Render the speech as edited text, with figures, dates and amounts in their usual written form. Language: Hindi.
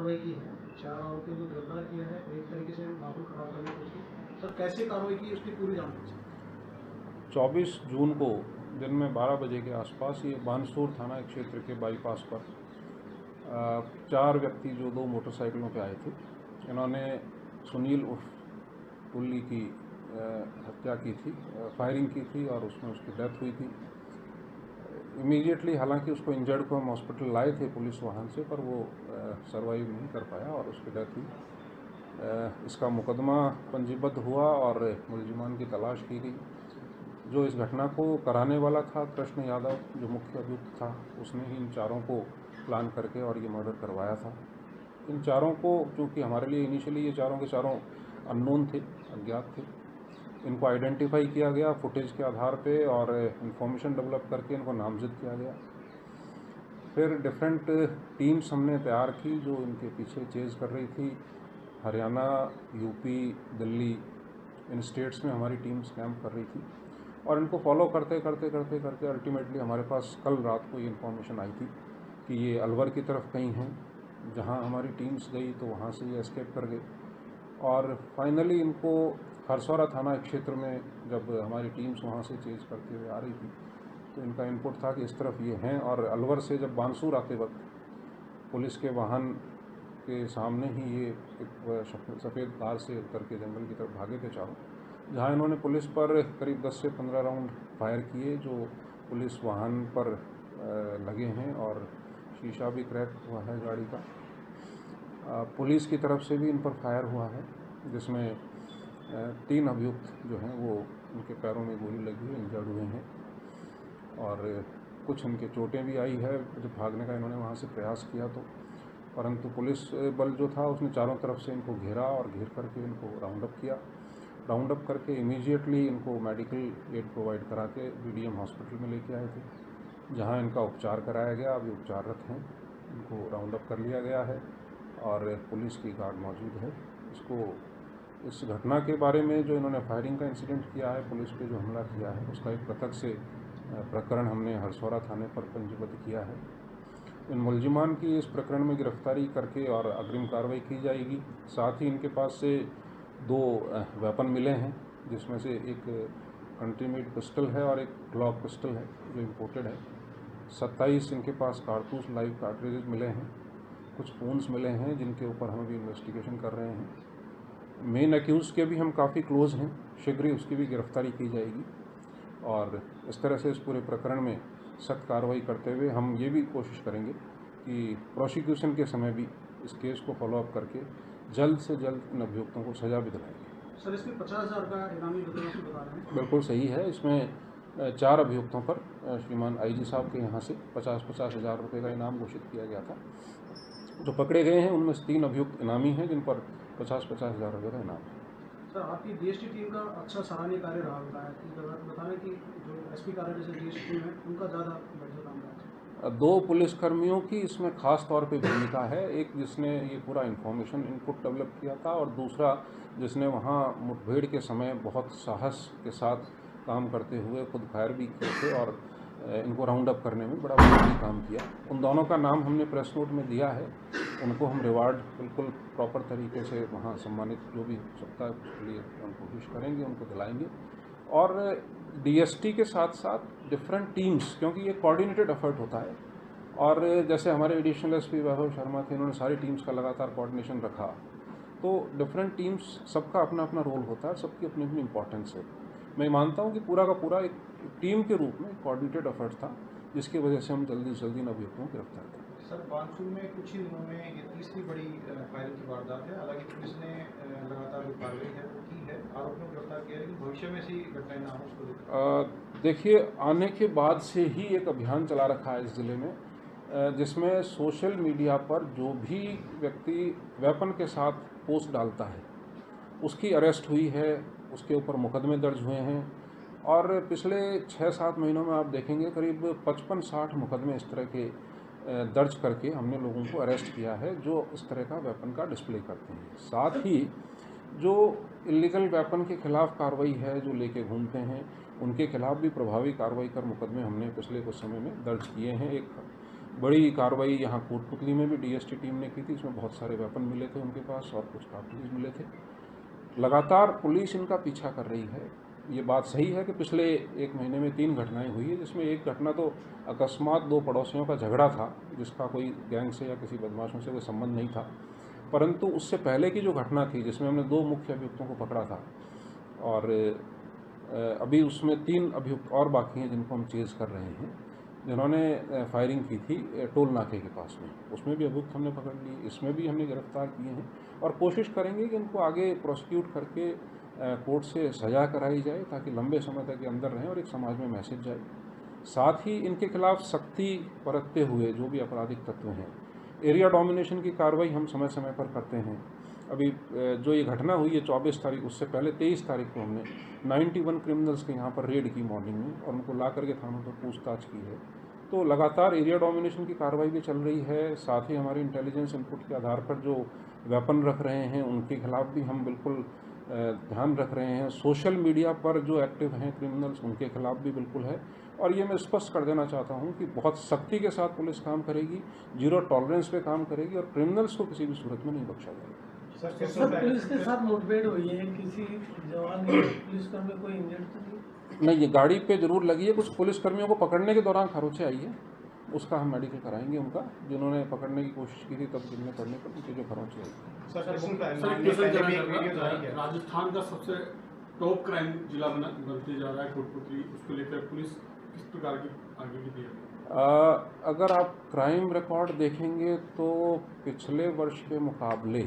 कार्रवाई की है, 4 आरोपियों को गिरफ्तार किया है, एक तरीके से माहौल खराब करने की कोशिश। सर कैसे कार्रवाई की उसकी पूरी जानकारी। 24 जून को दिन में 12 बजे के आसपास ये बानसूर थाना क्षेत्र के बाईपास पर 4 व्यक्ति जो 2 मोटरसाइकिलों पे आए थे, इन्होंने सुनील उर्फ पुल्ली की हत्या की थी, फायरिंग की थी और उसमें उसकी डेथ हुई थी। इमीडिएटली हालांकि उसको इंजर्ड को हम हॉस्पिटल लाए थे पुलिस वाहन से, पर वो सर्वाइव नहीं कर पाया और उसकी डेथ हुई। इसका मुकदमा पंजीबद्ध हुआ और मुलजिमान की तलाश की गई। जो इस घटना को कराने वाला था कृष्ण यादव, जो मुख्य अभियुक्त था, उसने ही इन चारों को प्लान करके और ये मर्डर करवाया था। इन चारों को, क्योंकि हमारे लिए इनिशियली ये चारों के चारों अननोन थे, अज्ञात थे, इनको आइडेंटिफाई किया गया फुटेज के आधार पे और इंफॉर्मेशन डेवलप करके इनको नामजद किया गया। फिर डिफरेंट टीम्स हमने तैयार की जो इनके पीछे चेज़ कर रही थी। हरियाणा, यूपी, दिल्ली, इन स्टेट्स में हमारी टीम्स कैंप कर रही थी और इनको फॉलो करते करते अल्टीमेटली हमारे पास कल रात को ये इन्फॉर्मेशन आई थी कि ये अलवर की तरफ कहीं हैं। जहां हमारी टीम्स गई तो वहां से ये एस्केप कर गए और फाइनली इनको हरसौरा थाना क्षेत्र में जब हमारी टीम्स वहां से चेज करते हुए आ रही थी तो इनका इनपुट था कि इस तरफ ये हैं। और अलवर से जब बानसूर आते वक्त पुलिस के वाहन के सामने ही ये एक सफ़ेद कार से उतर के जंगल की तरफ भागे थे चारों, जहां इन्होंने पुलिस पर करीब 10 से 15 राउंड फायर किए जो पुलिस वाहन पर लगे हैं और शीशा भी क्रैक हुआ है गाड़ी का। पुलिस की तरफ से भी इन पर फायर हुआ है जिसमें 3 अभियुक्त जो हैं वो उनके पैरों में गोली लगी है, इंजर्ड हुए हैं और कुछ इनके चोटें भी आई है। जब भागने का इन्होंने वहाँ से प्रयास किया तो परंतु पुलिस बल जो था उसने चारों तरफ से इनको घेरा और घेर करके इनको राउंड अप किया। राउंड अप करके इमीडिएटली इनको मेडिकल एड प्रोवाइड करा के बीडीएम हॉस्पिटल में लेके आए थे, जहां इनका उपचार कराया गया। अभी उपचाररत हैं, इनको राउंड अप कर लिया गया है और पुलिस की गार्ड मौजूद है। इसको इस घटना के बारे में जो इन्होंने फायरिंग का इंसिडेंट किया है, पुलिस पे जो हमला किया है, उसका एक पृथक से प्रकरण हमने हरसौरा थाने पर पंजीबद्ध किया है। इन मुलजिमान की इस प्रकरण में गिरफ्तारी करके और अग्रिम कार्रवाई की जाएगी। साथ ही इनके पास से 2 वेपन मिले हैं जिसमें से एक कंट्री मेड पिस्टल है और एक ग्लॉक पिस्टल है जो इम्पोर्टेड है। 27 इनके पास कारतूस लाइव कार्ट्रिजेज मिले हैं। कुछ फोन्स मिले हैं जिनके ऊपर हम अभी इन्वेस्टिगेशन कर रहे हैं। मेन अक्यूज़ के भी हम काफ़ी क्लोज हैं, शीघ्र ही उसकी भी गिरफ्तारी की जाएगी और इस तरह से इस पूरे प्रकरण में सख्त कार्रवाई करते हुए हम ये भी कोशिश करेंगे कि प्रोसिक्यूशन के समय भी इस केस को फॉलोअप करके जल्द से जल्द इन अभियुक्तों को सजा भी दिलाएंगे। सर इसमें 50,000 का इनामी बदमाशी बता रहे हैं। बिल्कुल सही है। इसमें 4 अभियुक्तों पर श्रीमान आईजी साहब के यहाँ से 50-50 हज़ार रुपये का इनाम घोषित किया गया था। जो पकड़े गए हैं उनमें से 3 अभियुक्त इनामी हैं जिन पर 50-50 हज़ार रुपये का इनाम है। सर आपकी डीएसटी टीम का अच्छा सराहनीय कार्य रहा बताया कि बता रहे कि जो एसपी कार्यालय से डीएसटी टीम है उनका ज़्यादा बढ़िया काम रहा। 2 पुलिसकर्मियों की इसमें खास तौर पे भूमिका है। एक जिसने ये पूरा इन्फॉर्मेशन इनपुट डेवलप किया था और दूसरा जिसने वहाँ मुठभेड़ के समय बहुत साहस के साथ काम करते हुए खुद फायर भी किए थे और इनको राउंड अप करने में बड़ा बेहतरीन काम किया। उन दोनों का नाम हमने प्रेस नोट में दिया है। उनको हम रिवार्ड बिल्कुल प्रॉपर तरीके से वहाँ सम्मानित जो भी हो सकता है उसके लिए हम कोशिश करेंगे, उनको दिलाएंगे। और डीएसटी के साथ साथ डिफरेंट टीम्स, क्योंकि ये कोऑर्डिनेटेड एफर्ट होता है और जैसे हमारे एडिशनल एसपी वैभव शर्मा थे, इन्होंने सारी टीम्स का लगातार कोऑर्डिनेशन रखा। तो डिफरेंट टीम्स सबका अपना अपना रोल होता है, सबकी अपनी अपनी इम्पोर्टेंस है। मैं मानता हूँ कि पूरा का पूरा एक टीम के रूप में कोऑर्डिनेटेड एफर्ट था जिसकी वजह से हम जल्दी से जल्दी इन अभियुक्तों को गिरफ्तार करें। सर बानसूर में कुछ ही दिनों में ये तीसरी बड़ी फायरिंग की वारदात है। हालांकि पुलिस ने लगातार जो कार्रवाई है वो की है, आरोपियों को गिरफ्तार किया है, लेकिन भविष्य में ऐसी घटनाएं ना हो उसको देखिए, आने के बाद से ही एक अभियान चला रखा है इस ज़िले में जिसमें सोशल मीडिया पर जो भी व्यक्ति वेपन के साथ पोस्ट डालता है उसकी अरेस्ट हुई है, उसके ऊपर मुकदमे दर्ज हुए हैं और पिछले 6-7 महीनों में आप देखेंगे करीब 55-60 मुकदमे इस तरह के दर्ज करके हमने लोगों को अरेस्ट किया है जो इस तरह का वेपन का डिस्प्ले करते हैं। साथ ही जो इलीगल वेपन के खिलाफ कार्रवाई है, जो लेके घूमते हैं, उनके खिलाफ भी प्रभावी कार्रवाई कर मुकदमे हमने पिछले कुछ समय में दर्ज किए हैं। एक बड़ी कार्रवाई यहाँ कोटपुतली में भी डीएसटी टीम ने की थी। इसमें बहुत सारे वेपन मिले थे उनके पास और कुछ कारतूस मिले थे। लगातार पुलिस इनका पीछा कर रही है। ये बात सही है कि पिछले 1 महीने में 3 घटनाएं हुई है, जिसमें एक घटना तो अकस्मात 2 पड़ोसियों का झगड़ा था, जिसका कोई गैंग से या किसी बदमाशों से कोई संबंध नहीं था। परंतु उससे पहले की जो घटना थी, जिसमें हमने 2 मुख्य अभियुक्तों को पकड़ा था और अभी उसमें 3 अभियुक्त और बाकी हैं जिनको हम चेज़ कर रहे हैं, जिन्होंने फायरिंग की थी टोल नाके के पास में। उसमें भी अभियुक्त हमने पकड़ लिए, इसमें भी हमने गिरफ्तार किए हैं और कोशिश करेंगे कि इनको आगे प्रोसिक्यूट करके कोर्ट से सजा कराई जाए, ताकि लंबे समय तक ये अंदर रहें और एक समाज में मैसेज जाए। साथ ही इनके खिलाफ सख्ती बरतते हुए जो भी आपराधिक तत्व हैं, एरिया डोमिनेशन की कार्रवाई हम समय समय पर करते हैं। अभी जो ये घटना हुई है 24 तारीख, उससे पहले 23 तारीख को हमने 91 क्रिमिनल्स के यहाँ पर रेड की मॉर्निंग में और उनको ला करके थानों पर पूछताछ की है। तो लगातार एरिया डोमिनेशन की कार्रवाई भी चल रही है। साथ ही हमारी इंटेलिजेंस इनपुट के आधार पर जो वेपन रख रहे हैं उनके खिलाफ भी हम बिल्कुल ध्यान रख रहे हैं। सोशल मीडिया पर जो एक्टिव हैं क्रिमिनल्स, उनके खिलाफ भी बिल्कुल है। और ये मैं स्पष्ट कर देना चाहता हूँ कि बहुत सख्ती के साथ पुलिस काम करेगी, जीरो टॉलरेंस पे काम करेगी और क्रिमिनल्स को किसी भी सूरत में नहीं बख्शा जाएगा। सर, पुलिस के साथ मुठभेड़ हुई है, किसी जवान या पुलिसकर्मी कोई इंजर्ड तो नहीं, ये गाड़ी पे जरूर लगी है। कुछ पुलिसकर्मियों को पकड़ने के दौरान खरोंचे आई है, उसका हम मेडिकल कराएंगे उनका, जिन्होंने पकड़ने की कोशिश की थी तब जिनमें पड़ने पर उनकी जो खरोंचे आई। राजस्थान का सबसे टॉप क्राइम जिला बनते जा रहा है कोटपुतली, उसको लेकर पुलिस किस प्रकार की आगे की तैयारी? अगर आप क्राइम रिकॉर्ड देखेंगे तो पिछले वर्ष के मुकाबले